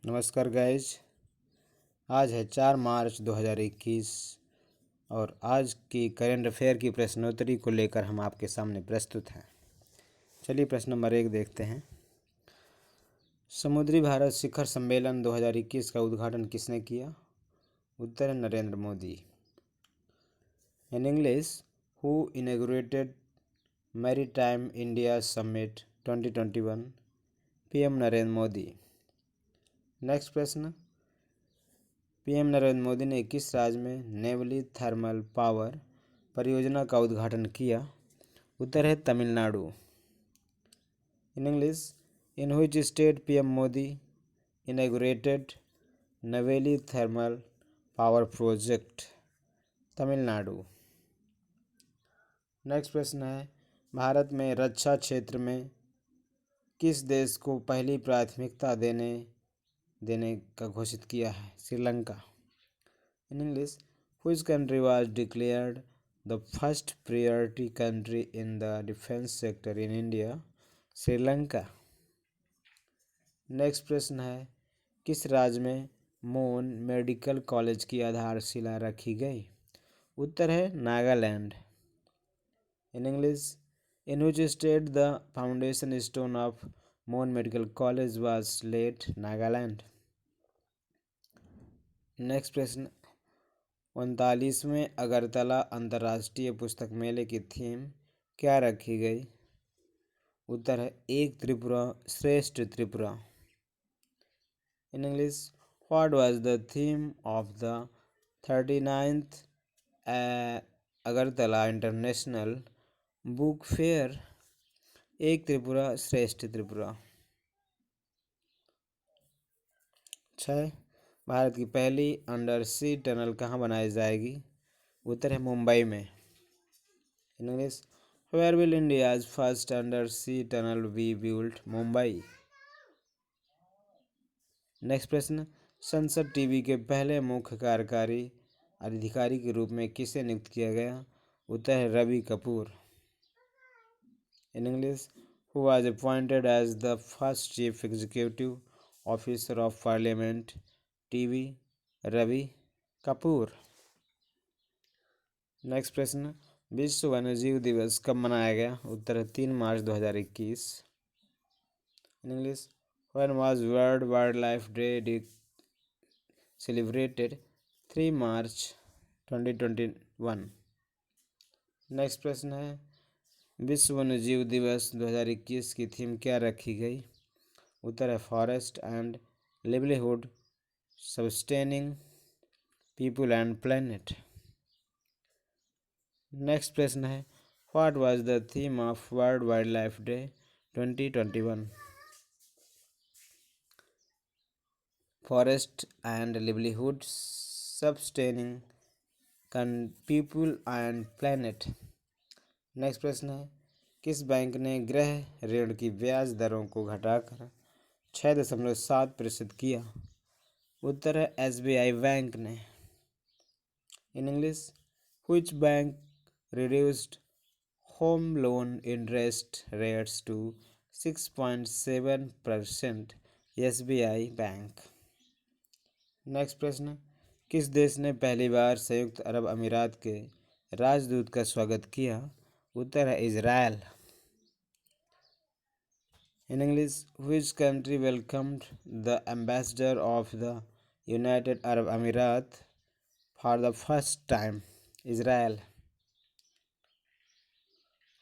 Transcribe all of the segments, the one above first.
नमस्कार गाइज। आज है 4 मार्च 2021 और आज की करेंट अफेयर की प्रश्नोत्तरी को लेकर हम आपके सामने प्रस्तुत हैं। चलिए प्रश्न नंबर 1 देखते हैं। समुद्री भारत शिखर सम्मेलन 2021 का उद्घाटन किसने किया? उत्तर है नरेंद्र मोदी। इन English, who inaugurated maritime India summit 2021? PM Narendra Modi. Next प्रश्न, पीएम नरेंद्र मोदी ने किस राज्य में नेवली थर्मल पावर परियोजना का उद्घाटन किया? उत्तर है Tamil Nadu. In English, in which state PM Modi inaugurated Neyveli thermal power project? Tamil Nadu. Next प्रश्न है, भारत में रक्षा क्षेत्र में किस देश को पहली प्राथमिकता देने का घोषित किया है? Sri Lanka. In English, which country was declared the first priority country in the defense sector in India? Sri Lanka. Next प्रश्न है, किस राज्य में मोन मेडिकल कॉलेज की आधारशिला रखी गई? उत्तर है नागालैंड। इन English, in which state the foundation stone of मोन medical college was laid? Nagaland. Next प्रश्न, 39वें अगरतला अंतर्राष्ट्रीय पुस्तक मेले की थीम क्या रखी गई? उत्तर है एक त्रिपुरा श्रेष्ठ त्रिपुरा। इन English, what was the theme of the 39th Agartala international book fair? एक त्रिपुरा श्रेष्ठ त्रिपुरा। 6, भारत की पहली अंडर सी टनल कहाँ बनाई जाएगी? उत्तर है मुंबई में। In English, where will India's first under sea tunnel be built? Mumbai. Next प्रश्न, संसद टीवी के पहले मुख्य कार्यकारी अधिकारी के रूप में किसे नियुक्त किया गया? उत्तर है Ravi Kapoor. In English, who was appointed as the first chief executive officer of parliament TV? Ravi Kapoor. Next प्रश्न, विश्व वन्यजीव दिवस कब मनाया गया? उत्तर है 3 मार्च 2021। In English, when was world wild life day celebrated? 3 March 2021। Next प्रश्न है, विश्व वन्यजीव दिवस 2021 की थीम क्या रखी गई? उत्तर है forest and livelihood sustaining people and planet. Next प्रश्न है, what was the theme of world wild life day 2021? Forest and livelihood sustaining people and planet. Next प्रश्न है, किस बैंक ने गृह ऋण की ब्याज दरों को घटाकर 6.7% किया? उत्तर है एसबीआई बैंक ने। इन English, which bank reduced home loan interest rates to 6.7%? SBI bank. Next प्रश्न, किस देश ने पहली बार संयुक्त अरब अमीरात के राजदूत का स्वागत किया? उत्तर है Israel. In English, which country welcomed the ambassador of the United Arab Emirates for the first time? Israel.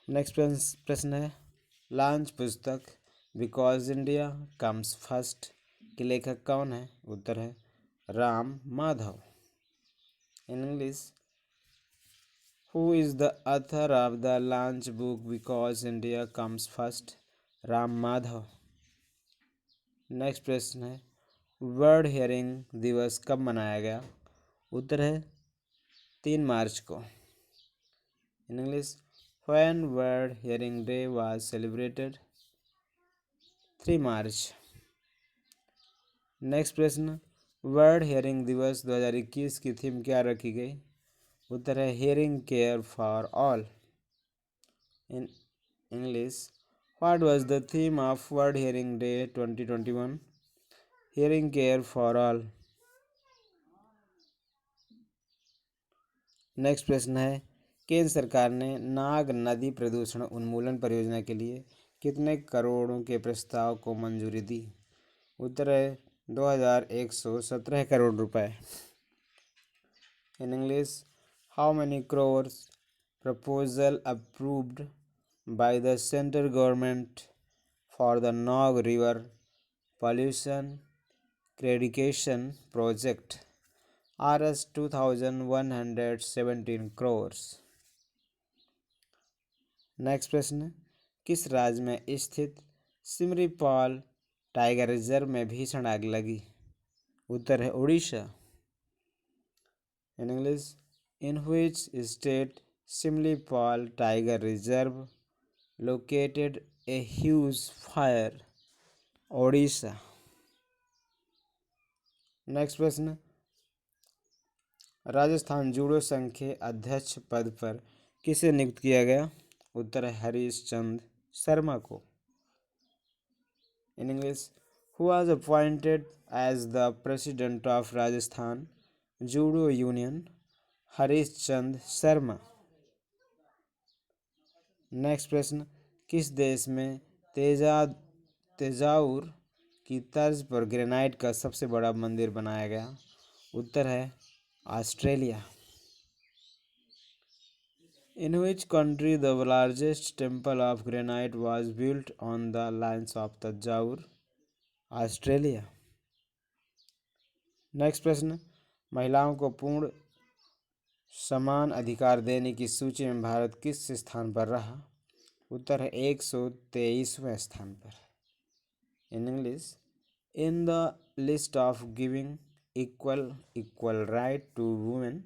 Next प्रश्न है, लॉन्च पुस्तक बिकॉज इंडिया कम्स फर्स्ट के लेखक कौन है? उत्तर है राम माधव। इन English, who is the author of the launch book because India comes first? Ram Madhav. Next प्रश्न है, वर्ल्ड हियरिंग दिवस कब मनाया गया? उत्तर है 3 मार्च को। In English, when World Hearing Day was celebrated? 3 March. Next प्रश्न, वर्ल्ड हियरिंग दिवस 2021 की थीम क्या रखी गई? उत्तर है hearing care for all. In English, what was the theme of world hearing day 2021? Hearing care for all. Next प्रश्न है, केंद्र सरकार ने नाग नदी प्रदूषण उन्मूलन परियोजना के लिए कितने करोड़ों के प्रस्ताव को मंजूरी दी? उत्तर है 2117 करोड़ रुपए। In English, how many crores proposal approved by the central government for the Nag River pollution eradication project? Rs 2117 crores। Next प्रश्न, किस राज्य में स्थित सिमरीपाल टाइगर रिजर्व में भीषण आग लगी? उत्तर है Orissa. In English, in which state Similipal tiger reserve located a huge fire? Odisha. Next प्रश्न, राजस्थान जूडो संघ के अध्यक्ष पद पर किसे नियुक्त किया गया? उत्तर है हरीश चंद शर्मा को। In English, who was appointed as the president of Rajasthan judo union? Harish Chand Sharma. Next प्रश्न, किस देश में तेजाउर की तर्ज पर ग्रेनाइट का सबसे बड़ा मंदिर बनाया गया? उत्तर है Australia. In which country the largest temple of granite was built on the lines of Thanjavur? Australia. Next प्रश्न, महिलाओं को पूर्ण समान अधिकार देने की सूची में भारत किस स्थान पर रहा? उत्तर है 123वें स्थान पर। In English, in the list of giving equal right to women,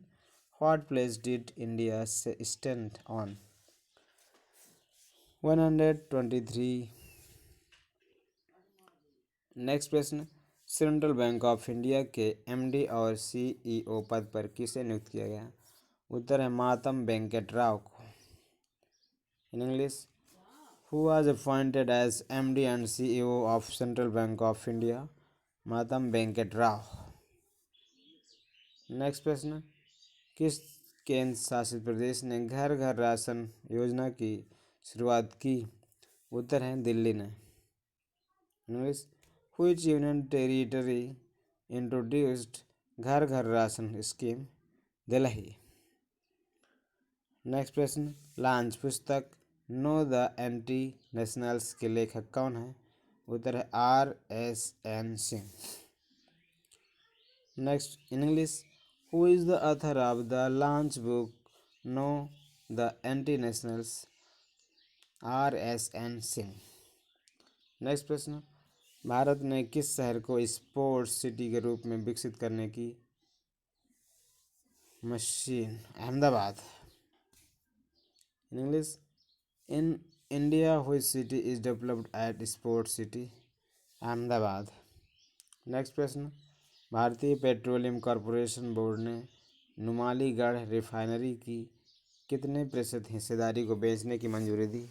what place did India stand on? 123। Next प्रश्न, सेंट्रल बैंक ऑफ इंडिया के एमडी और सीईओ पद पर किसे नियुक्त किया गया? उत्तर है मातम वेंकट राव को। In English, who was appointed as MD and CEO of central bank of India? Matam Venkat Rao. Next प्रश्न, किस केंद्र शासित प्रदेश ने घर घर राशन योजना की शुरुआत की? उत्तर है दिल्ली ने। English, which union territory introduced घर घर राशन स्कीम? दिल्ली। नेक्स्ट प्रश्न, लॉन्च पुस्तक नो द एंटी नेशनल्स के लेखक कौन है? उत्तर है RSN Singh. Next, in English, who is the author of the launch book know the anti nationals? RSN Singh. Next प्रश्न, भारत ने किस शहर को स्पोर्ट्स सिटी के रूप में विकसित करने की machine? Ahmedabad. In English, in India which city is developed eight sports city? Ahmedabad. Next प्रश्न, भारतीय पेट्रोलियम कॉरपोरेशन बोर्ड ने नुमालीगढ़ रिफाइनरी की कितने प्रतिशत हिस्सेदारी को बेचने की मंजूरी दी?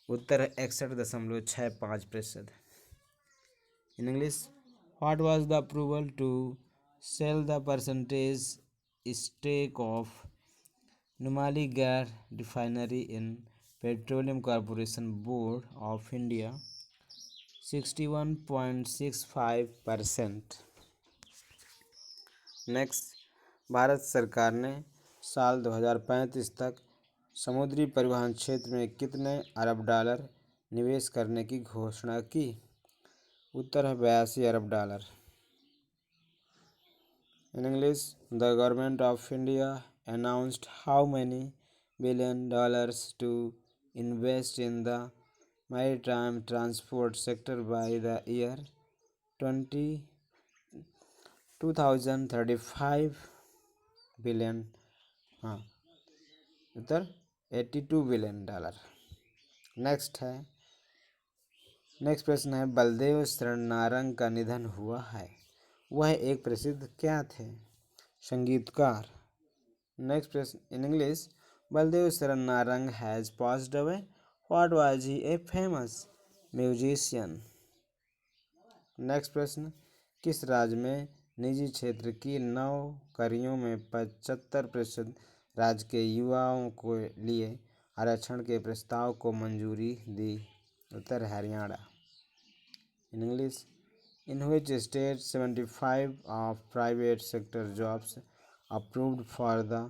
उत्तर है 61.65%। In English, what was the approval to sell the percentage stake of Numaligarh refinery in petroleum corporation board of India? 61.65%। Next, Bharat सरकार ने साल 2035 तक समुद्री परिवहन क्षेत्र में कितने अरब डॉलर निवेश करने की घोषणा की? उत्तर है 82 अरब dollar. In English, the government of India announced how many billion dollars to invest in the maritime transport sector by the year 2035 billion. हाँ, उत्तर 82 बिलियन डॉलर। नेक्स्ट प्रश्न है, बलदेव शरण नारंग का निधन हुआ है, वह एक प्रसिद्ध क्या थे? संगीतकार। नेक्स्ट प्रश्न, इन इंग्लिश, बलदेव शरण Narang has passed away, what was he a famous musician? Next प्रश्न, किस राज्य में निजी क्षेत्र की नौकरियों में 75% राज्य के युवाओं को लिए आरक्षण के प्रस्ताव को मंजूरी दी? उत्तर Haryana. In English, in which state 75 of private sector jobs approved for the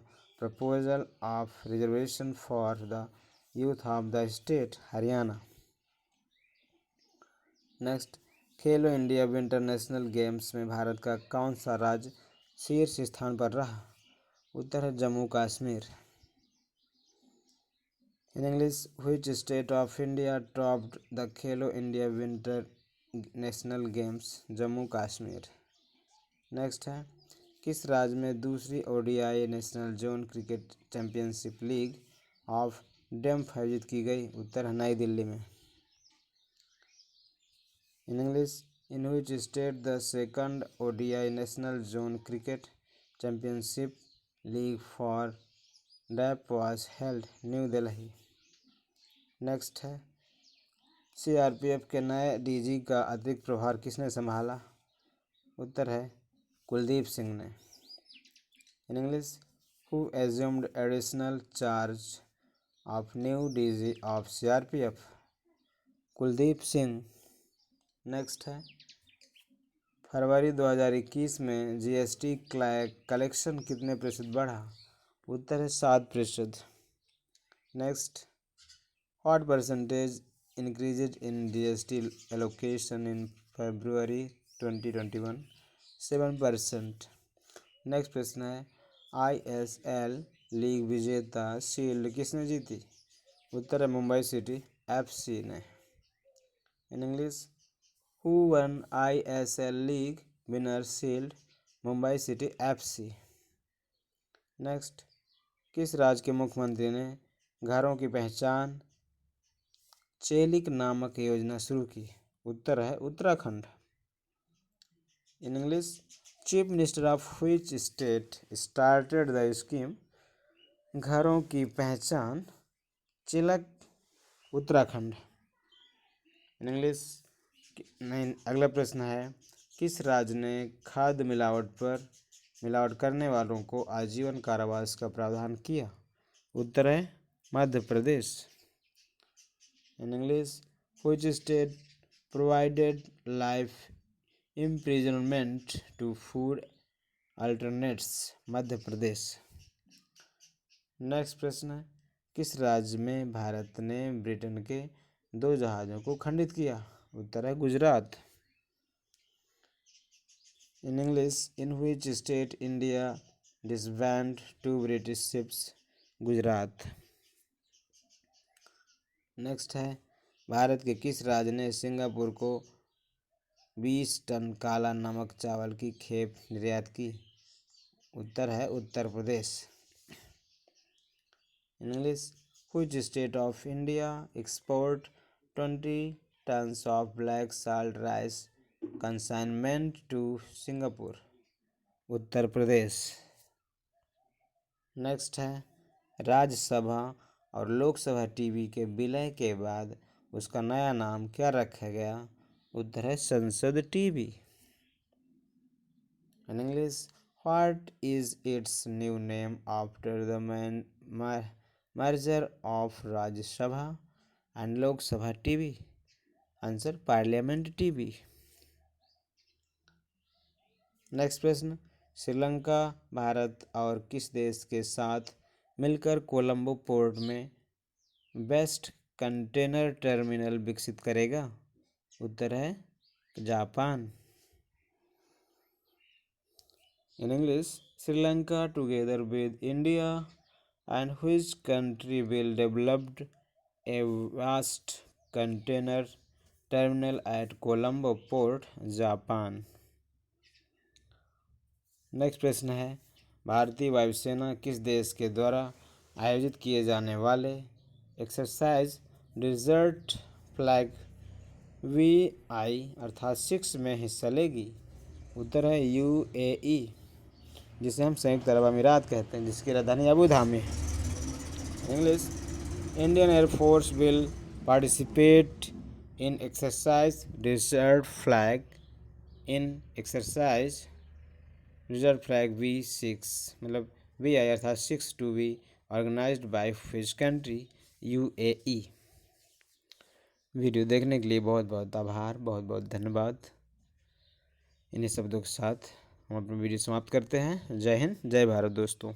proposal of reservation for the youth of the state? Haryana. Next, Khelo India winter national games में भारत का कौन सा राज्य शीर्ष स्थान पर रहा? उत्तर है Jammu Kashmir. In English, which state of India topped the Khelo India winter national games? Jammu Kashmir. Next है, किस राज्य में दूसरी ODI national zone cricket championship league of deaf आयोजित की गई? उत्तर है नई दिल्ली में। In English, in which state the second ODI national zone cricket championship league for deaf was held? New Delhi. Next है, सीआरपीएफ के नए डीजी का अतिरिक्त प्रभार किसने संभाला? उत्तर है कुलदीप सिंह ने। इन English, who assumed additional charge of new DG of CRPF? Kuldeep Singh. Next है, फरवरी 2021 में जीएसटी कलेक्शन कितने प्रतिशत बढ़ा? उत्तर है 7%। Next, what percentage increased in GST allocation in February 2021? 7%। Next प्रश्न है, ISL लीग विजेता शील्ड किसने जीती? उत्तर है मुंबई सिटी FC ने। इन English, who one ISL league winner shield? Mumbai city FC। Next, किस राज्य के मुख्यमंत्री ने घरों की पहचान चेलिक नामक योजना शुरू की? उत्तर है Uttarakhand. In English, chief minister of which state started the scheme घरों की पहचान चिलक? उत्तराखंड। इन इंग्लिश, नहीं, अगला प्रश्न है, किस राज्य ने खाद्य मिलावट करने वालों को आजीवन कारावास का प्रावधान किया? उत्तर है Madhya Pradesh. In English, which state provided life imprisonment to food alternates? Madhya Pradesh. Next प्रश्न है, किस राज्य में भारत ने ब्रिटेन के 2 जहाज़ों को खंडित किया? उत्तर है गुजरात। इन English, in which state India disband 2 British ships? Gujarat. Next है, भारत के किस राज्य ने सिंगापुर को 20 टन काला नमक चावल की खेप निर्यात की? उत्तर है Uttar Pradesh. In English, which state of India export 20 tons of black salt rice consignment to Singapore? Uttar Pradesh. Next है, राज्यसभा और लोकसभा टीवी के विलय के बाद उसका नया नाम क्या रखा गया? उत्तर है Sansad TV. In English, what is its new name after the merger of Rajya Sabha and Lok Sabha TV? Answer parliament TV. Next प्रश्न, श्रीलंका भारत और किस देश के साथ मिलकर कोलंबो पोर्ट में बेस्ट कंटेनर टर्मिनल विकसित करेगा? उत्तर है Japan. In English, Sri Lanka together with India and which country will developed a vast container terminal at Colombo port? Japan. Next प्रश्न है, भारतीय वायुसेना किस देश के द्वारा आयोजित किए जाने वाले एक्सरसाइज डिजर्ट फ्लैग VI अर्थात 6 में हिस्सा लेगी? उत्तर है UAE, जिसे हम संयुक्त अरब अमीरात कहते हैं, जिसकी राजधानी अबू धाबी है। English, Indian air force will participate in exercise desert flag in exercise reserve flag V6 मतलब VI अर्थात 6 to be organised by which country UAE। Video देखने के लिए बहुत बहुत आभार, बहुत बहुत धन्यवाद। इन्हीं शब्दों के साथ हम अपनी वीडियो समाप्त करते हैं। जय हिंद, जय भारत दोस्तों।